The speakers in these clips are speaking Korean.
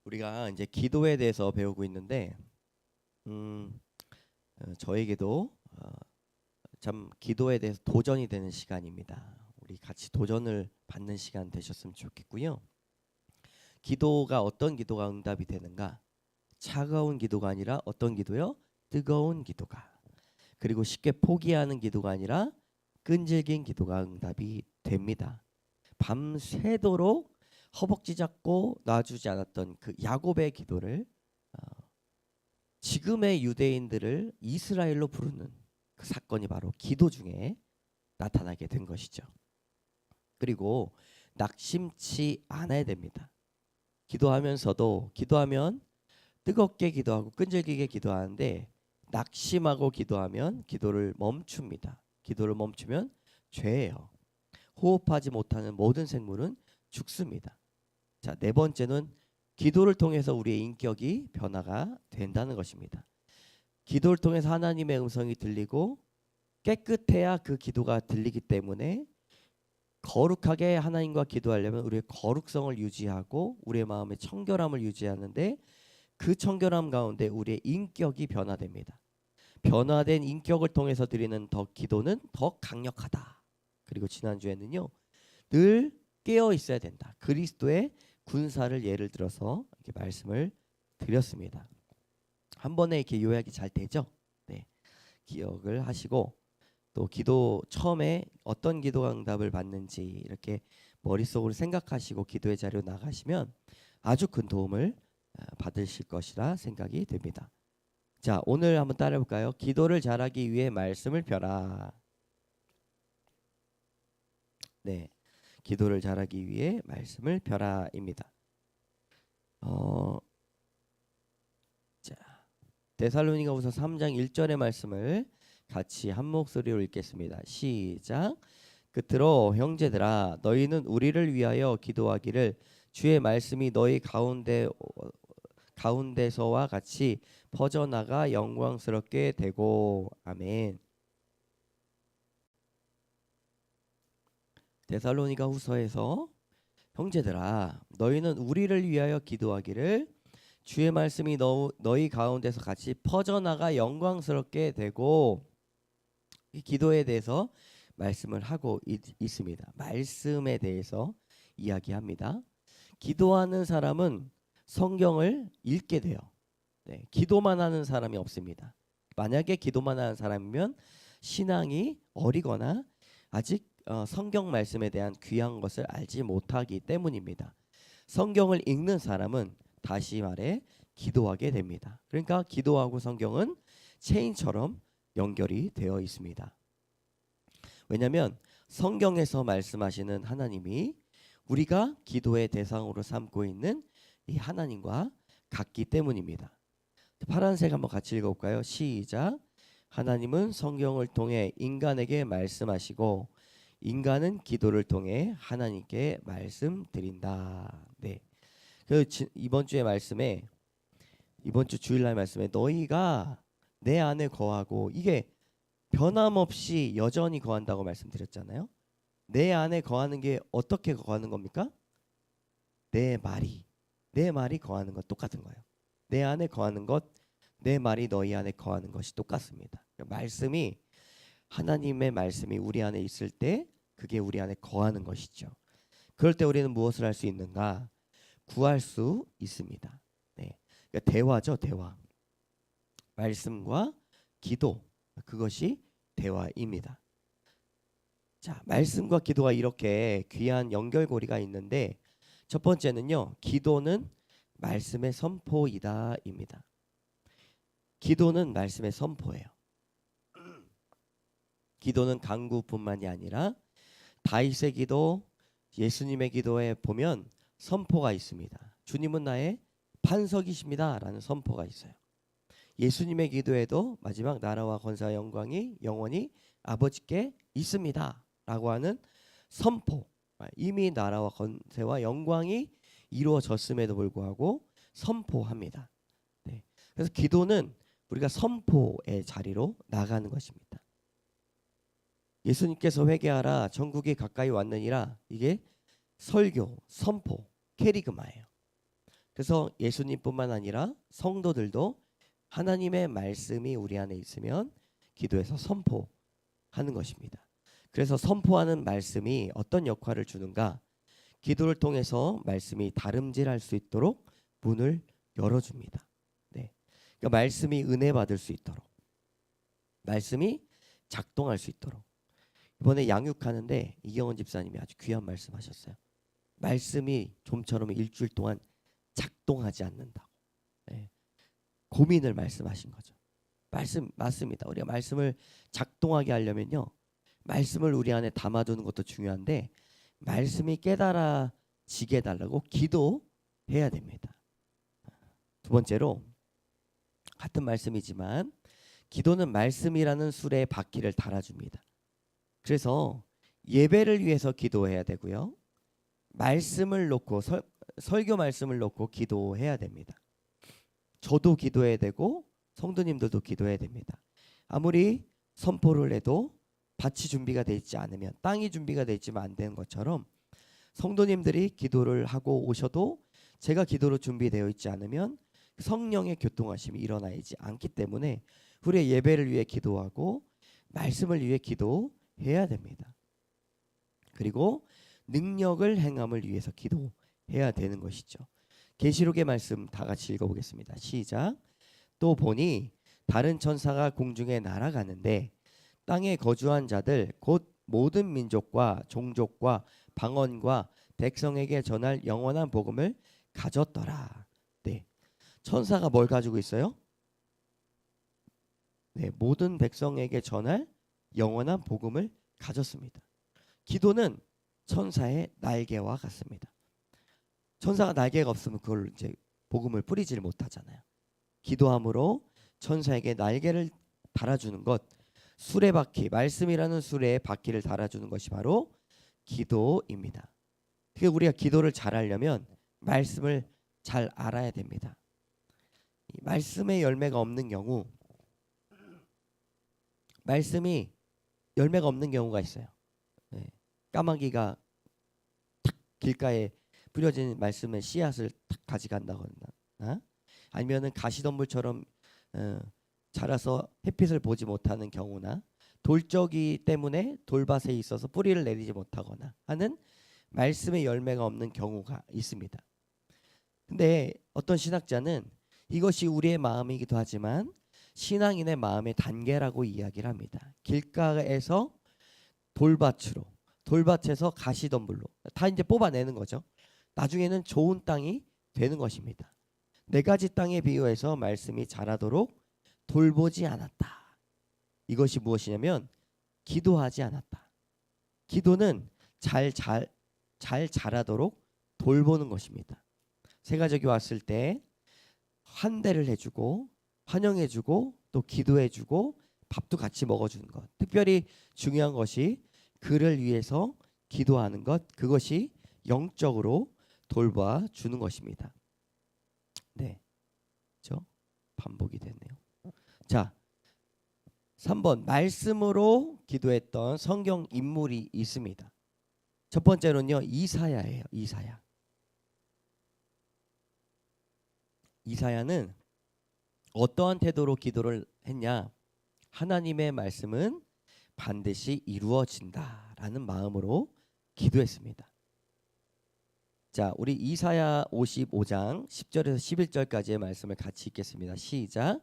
우리가 이제 기도에 대해서 배우고 있는데 저에게도 참 기도에 대해서 도전이 되는 시간입니다. 우리 같이 도전을 받는 시간 되셨으면 좋겠고요. 기도가 어떤 기도가 응답이 되는가? 차가운 기도가 아니라 어떤 기도요? 뜨거운 기도가. 그리고 쉽게 포기하는 기도가 아니라 끈질긴 기도가 응답이 됩니다. 밤새도록 허벅지 잡고 놔주지 않았던 그 야곱의 기도를 지금의 유대인들을 이스라엘로 부르는 그 사건이 바로 기도 중에 나타나게 된 것이죠. 그리고 낙심치 않아야 됩니다. 기도하면서도 기도하면 뜨겁게 기도하고 끈질기게 기도하는데 낙심하고 기도하면 기도를 멈춥니다. 기도를 멈추면 죄예요. 호흡하지 못하는 모든 생물은 죽습니다. 자, 네 번째는 기도를 통해서 우리의 인격이 변화가 된다는 것입니다. 기도를 통해서 하나님의 음성이 들리고 깨끗해야 그 기도가 들리기 때문에 거룩하게 하나님과 기도하려면 우리의 거룩성을 유지하고 우리의 마음의 청결함을 유지하는데 그 청결함 가운데 우리의 인격이 변화됩니다. 변화된 인격을 통해서 드리는 더 기도는 더 강력하다. 그리고 지난주에는요. 늘 깨어 있어야 된다. 그리스도의 군사를 예를 들어서 이렇게 말씀을 드렸습니다. 한 번에 이렇게 요약이 잘 되죠? 네. 기억을 하시고 또 기도 처음에 어떤 기도가 응답을 받는지 이렇게 머릿속으로 생각하시고 기도의 자리로 나가시면 아주 큰 도움을 받으실 것이라 생각이 됩니다. 자, 오늘 한번 따라해 볼까요? 기도를 잘하기 위해 말씀을 펴라. 네. 기도를 잘하기 위해 말씀을 펴라입니다. 자, 데살로니가후서 3장 1절의 말씀을 같이 한 목소리로 읽겠습니다. 시작. 끝으로 형제들아 너희는 우리를 위하여 기도하기를 주의 말씀이 너희 가운데서와 같이 퍼져나가 영광스럽게 되고. 아멘. 데살로니가후서에서 형제들아 너희는 우리를 위하여 기도하기를 주의 말씀이 너희 가운데서 같이 퍼져나가 영광스럽게 되고. 이 기도에 대해서 말씀을 하고 있습니다. 말씀에 대해서 이야기합니다. 기도하는 사람은 성경을 읽게 돼요. 네, 기도만 하는 사람이 없습니다. 만약에 기도만 하는 사람이면 신앙이 어리거나 아직 성경 말씀에 대한 귀한 것을 알지 못하기 때문입니다. 성경을 읽는 사람은 다시 말해 기도하게 됩니다. 그러니까 기도하고 성경은 체인처럼 연결이 되어 있습니다. 왜냐하면 성경에서 말씀하시는 하나님이 우리가 기도의 대상으로 삼고 있는 이 하나님과 같기 때문입니다. 파란색 한번 같이 읽어볼까요? 시작. 하나님은 성경을 통해 인간에게 말씀하시고 인간은 기도를 통해 하나님께 말씀드린다. 네. 이번 주의 말씀에 이번 주 주일날 말씀에 너희가 내 안에 거하고 이게 변함없이 여전히 거한다고 말씀드렸잖아요. 내 안에 거하는 게 어떻게 거하는 겁니까? 내 말이 거하는 것 똑같은 거예요. 내 안에 거하는 것, 내 말이 너희 안에 거하는 것이 똑같습니다. 말씀이 하나님의 말씀이 우리 안에 있을 때 그게 우리 안에 거하는 것이죠. 그럴 때 우리는 무엇을 할 수 있는가? 구할 수 있습니다. 네. 그러니까 대화죠, 대화. 말씀과 기도, 그것이 대화입니다. 자, 말씀과 기도가 이렇게 귀한 연결고리가 있는데 첫 번째는요. 기도는 말씀의 선포이다입니다. 기도는 말씀의 선포예요. 기도는 간구뿐만이 아니라 다윗의 기도, 예수님의 기도에 보면 선포가 있습니다. 주님은 나의 반석이십니다 라는 선포가 있어요. 예수님의 기도에도 마지막 나라와 권세와 영광이 영원히 아버지께 있습니다 라고 하는 선포. 이미 나라와 권세와 영광이 이루어졌음에도 불구하고 선포합니다. 네. 그래서 기도는 우리가 선포의 자리로 나가는 것입니다. 예수님께서 회개하라 천국이 가까이 왔느니라. 이게 설교, 선포, 케리그마예요. 그래서 예수님뿐만 아니라 성도들도 하나님의 말씀이 우리 안에 있으면 기도에서 선포하는 것입니다. 그래서 선포하는 말씀이 어떤 역할을 주는가? 기도를 통해서 말씀이 다름질할 수 있도록 문을 열어줍니다. 네. 그러니까 말씀이 은혜 받을 수 있도록, 말씀이 작동할 수 있도록. 이번에 양육하는데 이경원 집사님이 아주 귀한 말씀하셨어요. 말씀이 좀처럼 일주일 동안 작동하지 않는다고. 네. 고민을 말씀하신 거죠. 말씀 맞습니다. 우리가 말씀을 작동하게 하려면요, 말씀을 우리 안에 담아두는 것도 중요한데 말씀이 깨달아지게 해달라고 기도해야 됩니다. 두 번째로, 같은 말씀이지만 기도는 말씀이라는 수레에 바퀴를 달아줍니다. 그래서 예배를 위해서 기도해야 되고요, 말씀을 놓고 설교 말씀을 놓고 기도해야 됩니다. 저도 기도해야 되고 성도님들도 기도해야 됩니다. 아무리 선포를 해도 밭이 준비가 되어 있지 않으면, 땅이 준비가 되어 있지만 안 되는 것처럼 성도님들이 기도를 하고 오셔도 제가 기도로 준비되어 있지 않으면 성령의 교통하심이 일어나지 않기 때문에 우리의 예배를 위해 기도하고 말씀을 위해 기도해야 됩니다. 그리고 능력을 행함을 위해서 기도해야 되는 것이죠. 계시록의 말씀 다 같이 읽어보겠습니다. 시작. 또 보니 다른 천사가 공중에 날아가는데 땅에 거주한 자들 곧 모든 민족과 종족과 방언과 백성에게 전할 영원한 복음을 가졌더라. 네, 천사가 뭘 가지고 있어요? 네, 모든 백성에게 전할 영원한 복음을 가졌습니다. 기도는 천사의 날개와 같습니다. 천사가 날개가 없으면 그걸 이제 복음을 뿌리지를 못하잖아요. 기도함으로 천사에게 날개를 달아주는 것, 수레바퀴, 말씀이라는 수레에 바퀴를 달아주는 것이 바로 기도입니다. 그러니까 우리가 기도를 잘하려면 말씀을 잘 알아야 됩니다. 이 말씀의 열매가 없는 경우, 말씀이 열매가 없는 경우가 있어요. 네. 까마귀가 탁 길가에 뿌려진 말씀의 씨앗을 탁 가져간다거나, 아니면은 가시덤불처럼 자라서 햇빛을 보지 못하는 경우나, 돌적이 때문에 돌밭에 있어서 뿌리를 내리지 못하거나 하는 말씀의 열매가 없는 경우가 있습니다. 근데 어떤 신학자는 이것이 우리의 마음이기도 하지만 신앙인의 마음의 단계라고 이야기를 합니다. 길가에서 돌밭으로, 돌밭에서 가시덤불로 다 이제 뽑아내는 거죠. 나중에는 좋은 땅이 되는 것입니다. 네 가지 땅에 비유해서 말씀이 자라도록 돌보지 않았다. 이것이 무엇이냐면 기도하지 않았다. 기도는 잘 자라도록 돌보는 것입니다. 세 가족이 왔을 때 환대를 해주고 환영해주고 또 기도해주고 밥도 같이 먹어주는 것. 특별히 중요한 것이 그를 위해서 기도하는 것, 그것이 영적으로 돌봐주는 것입니다. 네, 그렇죠? 반복이 됐네요. 자, 3번, 말씀으로 기도했던 성경 인물이 있습니다. 첫 번째로는요, 이사야예요. 이사야는 어떠한 태도로 기도를 했냐? 하나님의 말씀은 반드시 이루어진다라는 마음으로 기도했습니다. 자, 우리 이사야 55장 10절에서 11절까지의 말씀을 같이 읽겠습니다. 시작.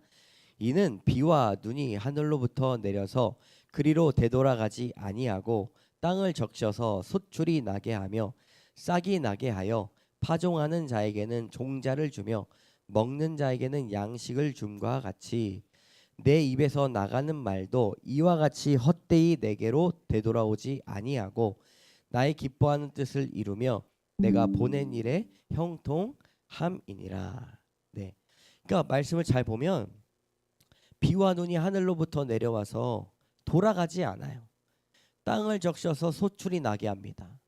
이는 비와 눈이 하늘로부터 내려서 그리로 되돌아가지 아니하고 땅을 적셔서 소출이 나게 하며 싹이 나게 하여 파종하는 자에게는 종자를 주며 먹는 자에게는 양식을 줌과 같이 내 입에서 나가는 말도 이와 같이 헛되이 내게로 되돌아오지 아니하고 나의 기뻐하는 뜻을 이루며 내가 보낸 일에 형통함이니라. 네, 그러니까 말씀을 잘 보면 비와 눈이 하늘로부터 내려와서 돌아가지 않아요. 땅을 적셔서 소출이 나게 합니다.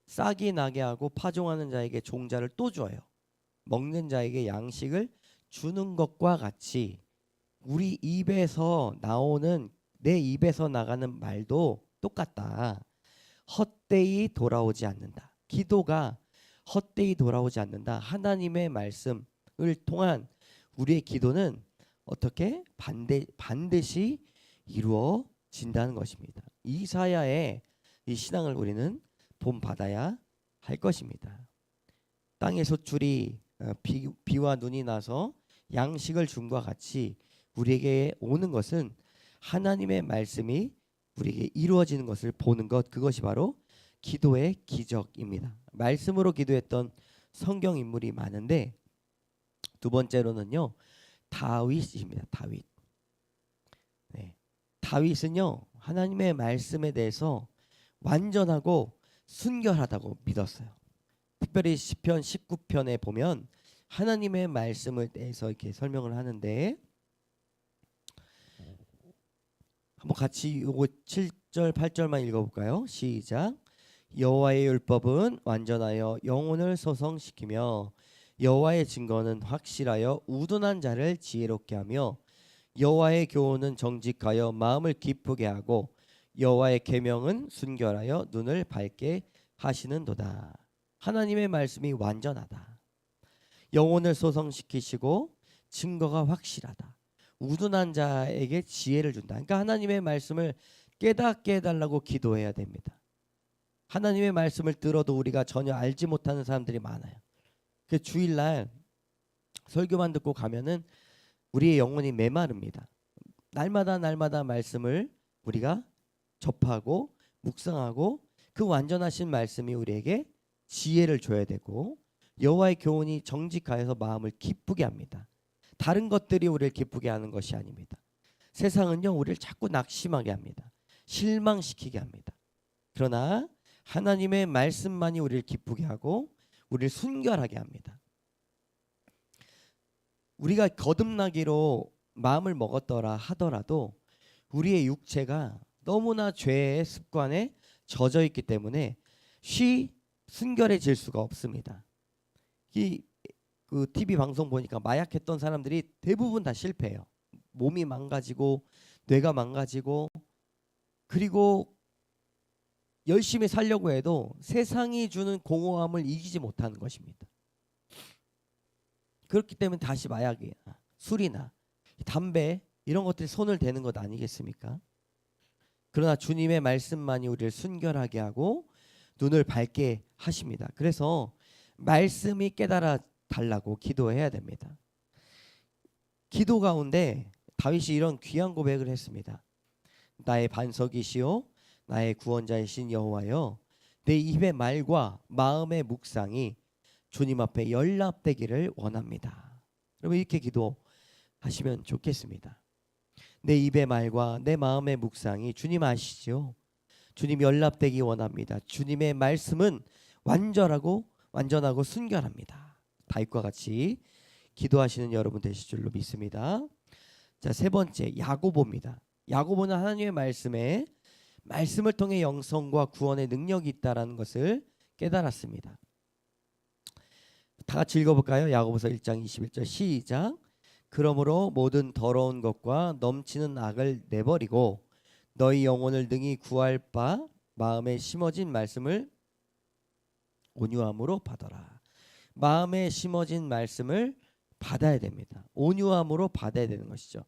싹이 나게 하고 파종하는 자에게 종자를 또 줘요. 먹는 자에게 양식을 주는 것과 같이 우리 입에서 나오는, 내 입에서 나가는 말도 똑같다. 헛되이 돌아오지 않는다. 기도가 헛되이 돌아오지 않는다. 하나님의 말씀을 통한 우리의 기도는 어떻게 반드시 이루어진다는 것입니다. 이사야의 이 신앙을 우리는 본받아야 할 것입니다. 땅의 소출이 비와 눈이 나서 양식을 줌과 같이 우리에게 오는 것은 하나님의 말씀이 우리에게 이루어지는 것을 보는 것, 그것이 바로 기도의 기적입니다. 말씀으로 기도했던 성경 인물이 많은데 두 번째로는요, 다윗입니다. 다윗. 네. 다윗은요, 하나님의 말씀에 대해서 완전하고 순결하다고 믿었어요. 특별히 시편 19편에 보면 하나님의 말씀을 대해서 이렇게 설명을 하는데, 한번 같이 요거 7절 8절만 읽어볼까요? 시작. 여호와의 율법은 완전하여 영혼을 소성시키며 여호와의 증거는 확실하여 우둔한 자를 지혜롭게 하며 여호와의 교훈은 정직하여 마음을 기쁘게 하고 여호와의 계명은 순결하여 눈을 밝게 하시는도다. 하나님의 말씀이 완전하다. 영혼을 소성시키시고 증거가 확실하다. 우둔한 자에게 지혜를 준다. 그러니까 하나님의 말씀을 깨닫게 해달라고 기도해야 됩니다. 하나님의 말씀을 들어도 우리가 전혀 알지 못하는 사람들이 많아요. 그 주일날 설교만 듣고 가면은 우리의 영혼이 메마릅니다. 날마다 말씀을 우리가 접하고 묵상하고 그 완전하신 말씀이 우리에게 지혜를 줘야 되고 여호와의 교훈이 정직하여서 마음을 기쁘게 합니다. 다른 것들이 우리를 기쁘게 하는 것이 아닙니다. 세상은요, 우리를 자꾸 낙심하게 합니다. 실망시키게 합니다. 그러나 하나님의 말씀만이 우리를 기쁘게 하고 우리를 순결하게 합니다. 우리가 거듭나기로 마음을 먹었더라 하더라도 우리의 육체가 너무나 죄의 습관에 젖어 있기 때문에 순결해질 수가 없습니다. 그 TV 방송 보니까 마약했던 사람들이 대부분 다 실패해요. 몸이 망가지고 뇌가 망가지고, 그리고 열심히 살려고 해도 세상이 주는 공허함을 이기지 못하는 것입니다. 그렇기 때문에 다시 마약이나 술이나 담배 이런 것들이 손을 대는 것 아니겠습니까? 그러나 주님의 말씀만이 우리를 순결하게 하고 눈을 밝게 하십니다. 그래서 말씀이 깨달아 달라고 기도해야 됩니다. 기도 가운데 다윗이 이런 귀한 고백을 했습니다. 나의 반석이시오 나의 구원자이신 여호와여, 내 입의 말과 마음의 묵상이 주님 앞에 연락되기를 원합니다. 여러분 이렇게 기도하시면 좋겠습니다. 내 입의 말과 내 마음의 묵상이 주님 아시죠? 주님 연락되기 원합니다. 주님의 말씀은 완전하고 순결합니다. 다윗과 같이 기도하시는 여러분 되실 줄로 믿습니다. 자, 세 번째 야고보입니다. 야고보는 하나님의 말씀을 통해 영성과 구원의 능력이 있다라는 것을 깨달았습니다. 다 같이 읽어볼까요? 야고보서 1장 21절 시작. 그러므로 모든 더러운 것과 넘치는 악을 내버리고 너희 영혼을 능히 구할 바 마음에 심어진 말씀을 온유함으로 받아라. 마음에 심어진 말씀을 받아야 됩니다. 온유함으로 받아야 되는 것이죠.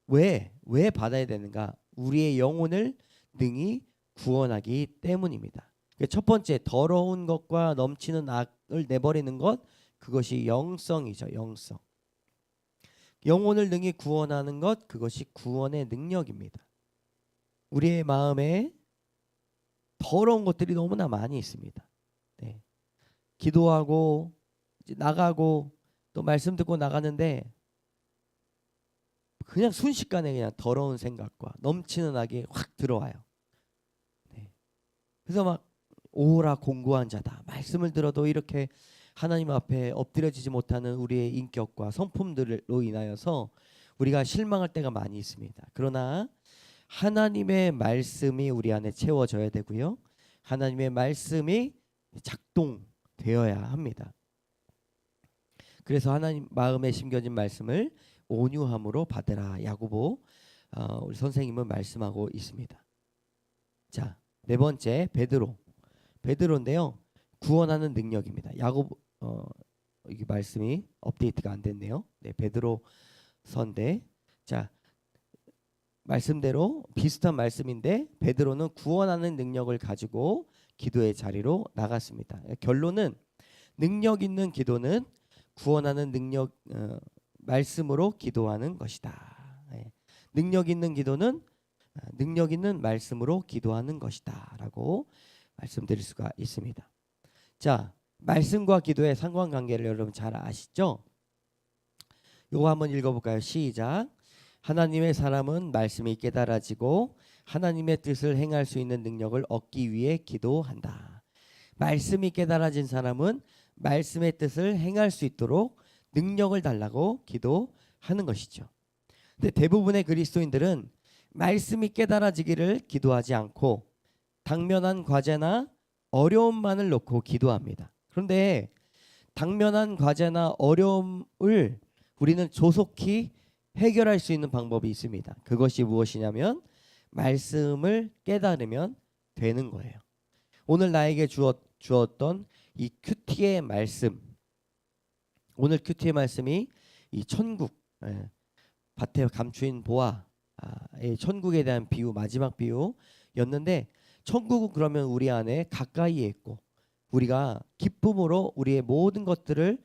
왜 받아야 되는가? 우리의 영혼을 능히 구원하기 때문입니다. 첫 번째, 더러운 것과 넘치는 악을 내버리는 것, 그것이 영성이죠. 영성. 영혼을 능히 구원하는 것, 그것이 구원의 능력입니다. 우리의 마음에 더러운 것들이 너무나 많이 있습니다. 네. 기도하고 이제 나가고 또 말씀 듣고 나가는데 그냥 순식간에 그냥 더러운 생각과 넘치는 악이 확 들어와요. 네. 그래서 막 오라 공고한 자다. 말씀을 들어도 이렇게 하나님 앞에 엎드려지지 못하는 우리의 인격과 성품들로 인하여서 우리가 실망할 때가 많이 있습니다. 그러나 하나님의 말씀이 우리 안에 채워져야 되고요. 하나님의 말씀이 작동되어야 합니다. 그래서 하나님 마음에 심겨진 말씀을 온유함으로 받으라. 야고보 우리 선생님은 말씀하고 있습니다. 자, 네 번째 베드로인데요. 구원하는 능력입니다. 야고보 이게 말씀이 업데이트가 안 됐네요. 네, 베드로서인데 자 말씀대로 비슷한 말씀인데 베드로는 구원하는 능력을 가지고 기도의 자리로 나갔습니다. 결론은 능력 있는 기도는 구원하는 능력 말씀으로 기도하는 것이다. 네. 능력 있는 기도는 능력 있는 말씀으로 기도하는 것이다라고 말씀드릴 수가 있습니다. 자, 말씀과 기도의 상관관계를 여러분 잘 아시죠? 요거 한번 읽어볼까요? 시작. 하나님의 사람은 말씀이 깨달아지고 하나님의 뜻을 행할 수 있는 능력을 얻기 위해 기도한다. 말씀이 깨달아진 사람은 말씀의 뜻을 행할 수 있도록 능력을 달라고 기도하는 것이죠. 근데 대부분의 그리스도인들은 말씀이 깨달아지기를 기도하지 않고 당면한 과제나 어려움만을 놓고 기도합니다. 그런데 당면한 과제나 어려움을 우리는 조속히 해결할 수 있는 방법이 있습니다. 그것이 무엇이냐면 말씀을 깨달으면 되는 거예요. 오늘 나에게 주었던 이 큐티의 말씀, 오늘 큐티의 말씀이 이 천국, 밭에 감추인 보아, 천국에 대한 비유, 마지막 비유였는데 천국은 그러면 우리 안에 가까이에 있고 우리가 기쁨으로 우리의 모든 것들을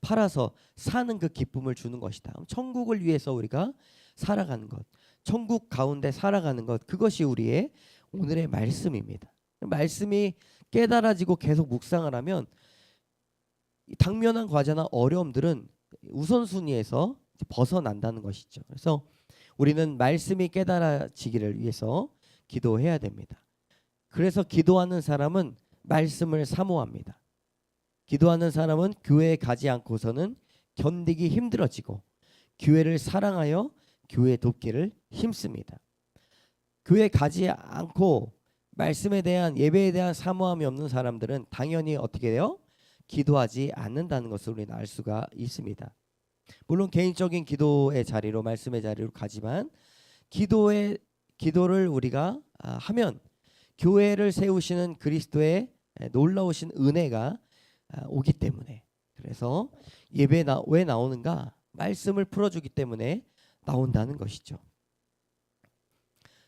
팔아서 사는 그 기쁨을 주는 것이다. 천국을 위해서 우리가 살아가는 것, 천국 가운데 살아가는 것, 그것이 우리의 오늘의 말씀입니다. 말씀이 깨달아지고 계속 묵상을 하면 당면한 과제나 어려움들은 우선순위에서 벗어난다는 것이죠. 그래서 우리는 말씀이 깨달아지기를 위해서 기도해야 됩니다. 그래서 기도하는 사람은 말씀을 사모합니다. 기도하는 사람은 교회에 가지 않고서는 견디기 힘들어지고 교회를 사랑하여 교회 돕기를 힘씁니다. 교회 가지 않고 말씀에 대한 예배에 대한 사모함이 없는 사람들은 당연히 어떻게 돼요? 기도하지 않는다는 것을 우리는 알 수가 있습니다. 물론 개인적인 기도의 자리로 말씀의 자리로 가지만 기도를 우리가 하면 교회를 세우시는 그리스도의 놀라우신 은혜가 오기 때문에, 그래서 예배에 왜 나오는가? 말씀을 풀어주기 때문에 나온다는 것이죠.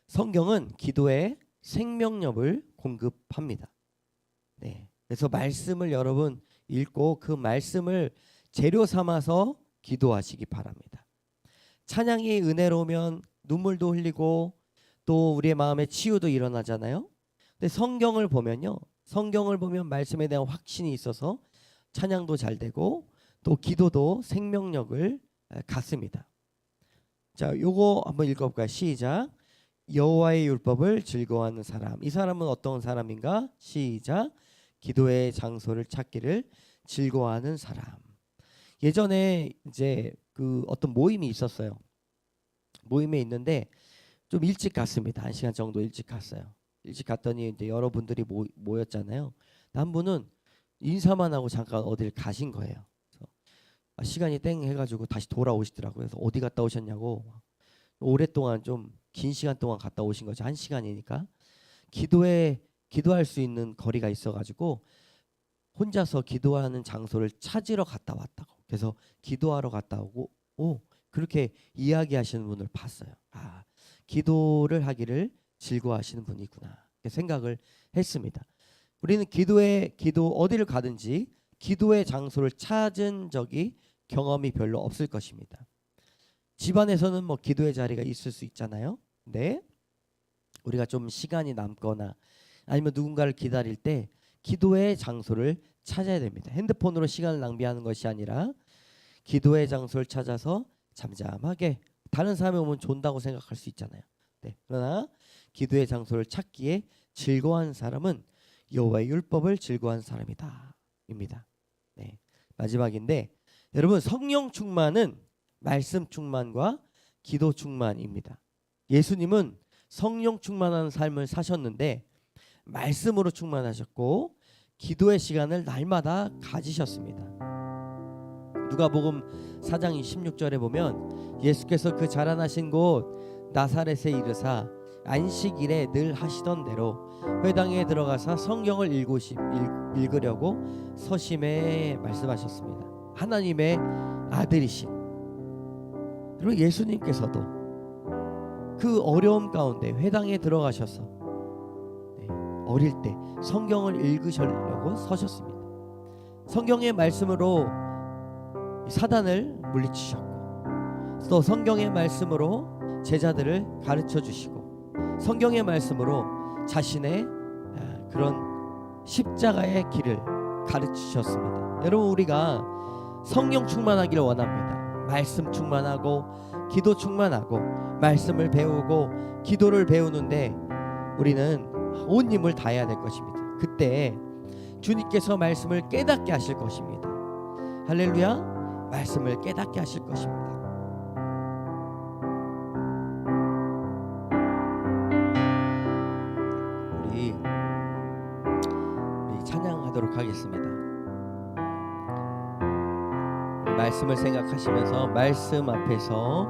성경은 기도에 생명력을 공급합니다. 네, 그래서 말씀을 여러분 읽고 그 말씀을 재료 삼아서 기도하시기 바랍니다. 찬양이 은혜로우면 눈물도 흘리고 또 우리의 마음에 치유도 일어나잖아요. 근데 성경을 보면요, 성경을 보면 말씀에 대한 확신이 있어서 찬양도 잘 되고 또 기도도 생명력을 갖습니다. 자, 요거 한번 읽어볼까요? 시작. 여호와의 율법을 즐거워하는 사람. 이 사람은 어떤 사람인가? 시작. 기도의 장소를 찾기를 즐거워하는 사람. 예전에 이제 그 어떤 모임이 있었어요. 모임에 있는데 좀 일찍 갔습니다. 1시간 정도 일찍 갔어요. 일찍 갔더니 이제 여러분들이 모였잖아요. 한 분은 인사만 하고 잠깐 어딜 가신 거예요. 그래서 시간이 땡 해가지고 다시 돌아오시더라고요. 그래서 어디 갔다 오셨냐고. 오랫동안 좀 긴 시간 동안 갔다 오신 거죠. 1시간이니까. 기도할 수 있는 거리가 있어가지고 혼자서 기도하는 장소를 찾으러 갔다 왔다고. 그래서 기도하러 갔다 오고 그렇게 이야기하시는 분을 봤어요. 아, 기도를 하기를 즐거워하시는 분이구나 생각을 했습니다. 우리는 기도 어디를 가든지 기도의 장소를 찾은 적이 경험이 별로 없을 것입니다. 집안에서는 뭐 기도의 자리가 있을 수 있잖아요. 근데 우리가 좀 시간이 남거나 아니면 누군가를 기다릴 때 기도의 장소를 찾아야 됩니다. 핸드폰으로 시간을 낭비하는 것이 아니라 기도의 장소를 찾아서 잠잠하게, 다른 사람이 오면 존다고 생각할 수 있잖아요. 네, 그러나 기도의 장소를 찾기에 즐거워하는 사람은 여호와의 율법을 즐거워하는 사람이다 입니다. 네, 마지막인데 여러분, 성령 충만은 말씀 충만과 기도 충만입니다. 예수님은 성령 충만한 삶을 사셨는데 말씀으로 충만하셨고 기도의 시간을 날마다 가지셨습니다. 누가복음 4장 16절에 보면 예수께서 그 자라나신 곳 나사렛에 이르사 안식일에 늘 하시던 대로 회당에 들어가서 성경을 읽으려고 서심해 말씀하셨습니다. 하나님의 아들이신 그리고 예수님께서도 그 어려움 가운데 회당에 들어가셔서 어릴 때 성경을 읽으시려고 서셨습니다. 성경의 말씀으로 사단을 물리치셨고 또 성경의 말씀으로 제자들을 가르쳐 주시고 성경의 말씀으로 자신의 그런 십자가의 길을 가르치셨습니다. 여러분, 우리가 성령 충만하기를 원합니다. 말씀 충만하고 기도 충만하고 말씀을 배우고 기도를 배우는데 우리는 온 힘을 다해야 될 것입니다. 그때 주님께서 말씀을 깨닫게 하실 것입니다. 할렐루야. 말씀을 깨닫게 하실 것입니다. 우리 찬양하도록 하겠습니다. 말씀을 생각하시면서 말씀 앞에서